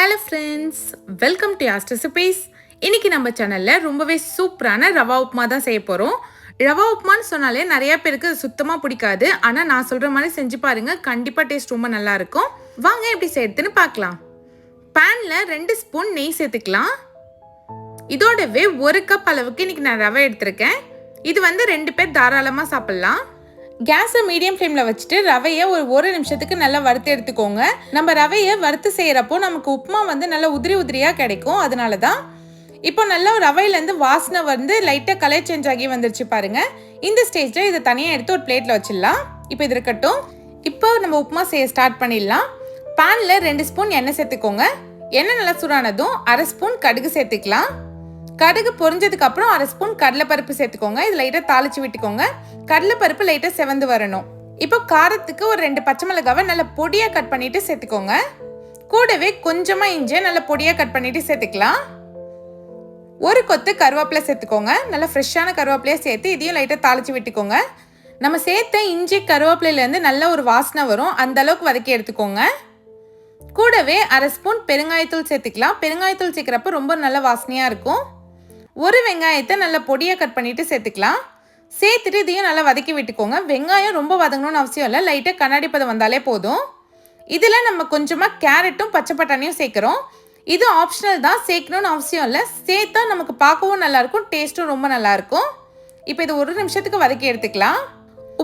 Hello friends, welcome to Yaa's recipes. இன்றைக்கி நம்ம சேனலில் ரொம்பவே சூப்பரான ரவா உப்புமா தான் செய்ய போகிறோம். ரவா உப்புமான்னு சொன்னாலே நிறையா பேருக்கு சுத்தமாக பிடிக்காது. ஆனால் நான் சொல்கிற மாதிரி செஞ்சு பாருங்கள், கண்டிப்பாக டேஸ்ட் ரொம்ப நல்லாயிருக்கும். வாங்க எப்படி செய்யறதுன்னு பார்க்கலாம். பேனில் 2 ஸ்பூன் நெய் சேர்த்துக்கலாம். இதோடவே 1 கப் அளவுக்கு இன்றைக்கி நான் ரவை எடுத்திருக்கேன். இது 2 பேர் தாராளமாக சாப்பிட்லாம். கேஸை மீடியம் ஃப்ளேமில் வச்சுட்டு ரவையை ஒரு நிமிஷத்துக்கு நல்லா வறுத்து எடுத்துக்கோங்க. நம்ம ரவையை வறுத்து செய்கிறப்போ நமக்கு உப்புமா நல்லா உதிரி உதிரியாக கிடைக்கும். அதனால தான் இப்போ நல்லா ரவையிலேருந்து வாசனை லைட்டாக கலர் சேஞ்ச் ஆகி வந்துருச்சு பாருங்கள். இந்த ஸ்டேஜில் இதை தனியாக எடுத்து ஒரு பிளேட்டில் வச்சிடலாம். இப்போ இது இருக்கட்டும். இப்போ நம்ம உப்புமா செய்ய ஸ்டார்ட் பண்ணிடலாம். பேனில் 2 ஸ்பூன் எண்ணெய் சேர்த்துக்கோங்க. எண்ணெய் நல்லா சூடானதும் 1/2 ஸ்பூன் கடுகு சேர்த்துக்கலாம். கடுகு பொரிஞ்சதுக்கு அப்புறம் 1/2 ஸ்பூன் கடலைப்பருப்பு சேர்த்துக்கோங்க. இது லைட்டாக தாளிச்சு விட்டுக்கோங்க. கடலைப்பருப்பு லைட்டாக செவந்து வரணும். இப்போ காரத்துக்கு ஒரு 2 பச்சை மிளகாவை நல்லா பொடியாக கட் பண்ணிட்டு சேர்த்துக்கோங்க. கூடவே கொஞ்சமாக இஞ்சியை நல்லா பொடியாக கட் பண்ணிட்டு சேர்த்துக்கலாம். ஒரு கொத்து கருவேப்பிலை சேர்த்துக்கோங்க. நல்லா ஃப்ரெஷ்ஷான கருவேப்பிலையை சேர்த்து இதையும் லைட்டாக தாளிச்சு விட்டுக்கோங்க. நம்ம சேர்த்த இஞ்சி கருவேப்பிலையிலேருந்து நல்ல ஒரு வாசனை வரும். அந்த அளவுக்கு வதக்கி எடுத்துக்கோங்க. கூடவே 1/2 ஸ்பூன் பெருங்காயத்தூள் சேர்த்துக்கலாம். பெருங்காயத்தூள் சேர்க்குறப்ப ரொம்ப நல்ல வாசனையாக இருக்கும். ஒரு வெங்காயத்தை நல்லா பொடியாக கட் பண்ணிவிட்டு சேர்த்துக்கலாம். சேர்த்துட்டு இதையும் நல்லா வதக்கி விட்டுக்கோங்க. வெங்காயம் ரொம்ப வதங்கணும்னு அவசியம் இல்லை, லைட்டாக கண்ணாடி பதம் வந்தாலே போதும். இதில் நம்ம கொஞ்சமாக கேரட்டும் பச்சை பட்டாணியும் சேர்க்குறோம். இது ஆப்ஷனல் தான், சேர்க்கணும்னு அவசியம் இல்லை. சேர்த்தா நமக்கு பார்க்கவும் நல்லாயிருக்கும், டேஸ்ட்டும் ரொம்ப நல்லாயிருக்கும். இப்போ இது 1 நிமிஷத்துக்கு வதக்கி எடுத்துக்கலாம்.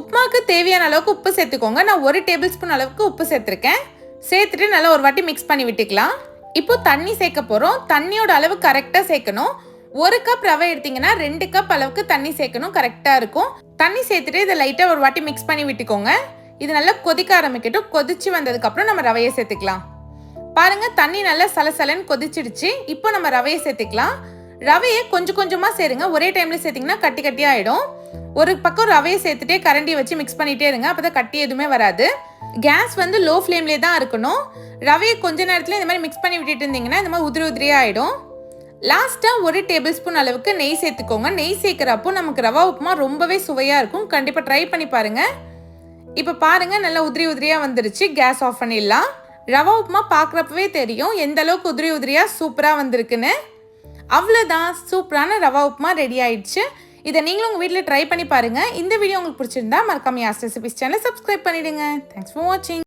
உப்புமாவுக்கு தேவையான அளவுக்கு உப்பு சேர்த்துக்கோங்க. நான் 1 டேபிள் ஸ்பூன் அளவுக்கு உப்பு சேர்த்துருக்கேன். சேர்த்துட்டு நல்லா ஒரு வாட்டி மிக்ஸ் பண்ணி விட்டுக்கலாம். இப்போ தண்ணி சேர்க்க போகிறோம். தண்ணியோட அளவு கரெக்டாக சேர்க்கணும். 1 கப் ரவை எடுத்தீங்கன்னா 2 கப் அளவுக்கு தண்ணி சேர்க்கணும், கரெக்டாக இருக்கும். தண்ணி சேர்த்துட்டு இதை லைட்டாக ஒரு வாட்டி மிக்ஸ் பண்ணி விட்டுக்கோங்க. இது நல்லா கொதிக்க ஆரம்பிக்கட்டும். கொதிச்சு வந்ததுக்கப்புறம் நம்ம ரவையை சேர்த்துக்கலாம். பாருங்கள், தண்ணி நல்லா சலசலன்னு கொதிச்சிடுச்சு. இப்போ நம்ம ரவையை சேர்த்துக்கலாம். ரவையை கொஞ்சம் கொஞ்சமாக சேருங்க. ஒரே டைமில் சேர்த்திங்கன்னா கட்டி கட்டியாக ஆகிடும். ஒரு பக்கம் ரவையை சேர்த்துட்டே கரண்டியை வச்சு மிக்ஸ் பண்ணிகிட்டே இருங்க. அப்போ தான் கட்டி எதுவுமே வராது. கேஸ் லோ ஃப்ளேம்லேயே தான் இருக்கணும். ரவையை கொஞ்ச நேரத்தில் இந்த மாதிரி மிக்ஸ் பண்ணி விட்டுட்டு இருந்தீங்கன்னா இந்த மாதிரி உதிரி உதிரியாக ஆகிடும். லாஸ்ட்டாக 1 டேபிள் ஸ்பூன் அளவுக்கு நெய் சேர்த்துக்கோங்க. நெய் சேர்க்குறப்போ நமக்கு ரவா உப்புமா ரொம்பவே சுவையாக இருக்கும். கண்டிப்பாக ட்ரை பண்ணி பாருங்கள். இப்போ பாருங்கள், நல்லா உதிரி உதிரியாக வந்துருச்சு. கேஸ் ஆஃப் பண்ணிடலாம். ரவா உப்புமா பார்க்குறப்பவே தெரியும் எந்த அளவுக்கு உதிரி உதிரியாக சூப்பராக வந்திருக்குன்னு. அவ்வளோதான், சூப்பரான ரவா உப்புமா ரெடி ஆயிடுச்சு. இதை நீங்களும் உங்கள் வீட்டில் ட்ரை பண்ணி பாருங்கள். இந்த வீடியோ உங்களுக்கு பிடிச்சிருந்தா மறக்காம யாஸ் ரெசிபீஸ் சேனலை சப்ஸ்கிரைப் பண்ணிவிடுங்க. தேங்க்ஸ் ஃபார் வாட்சிங்.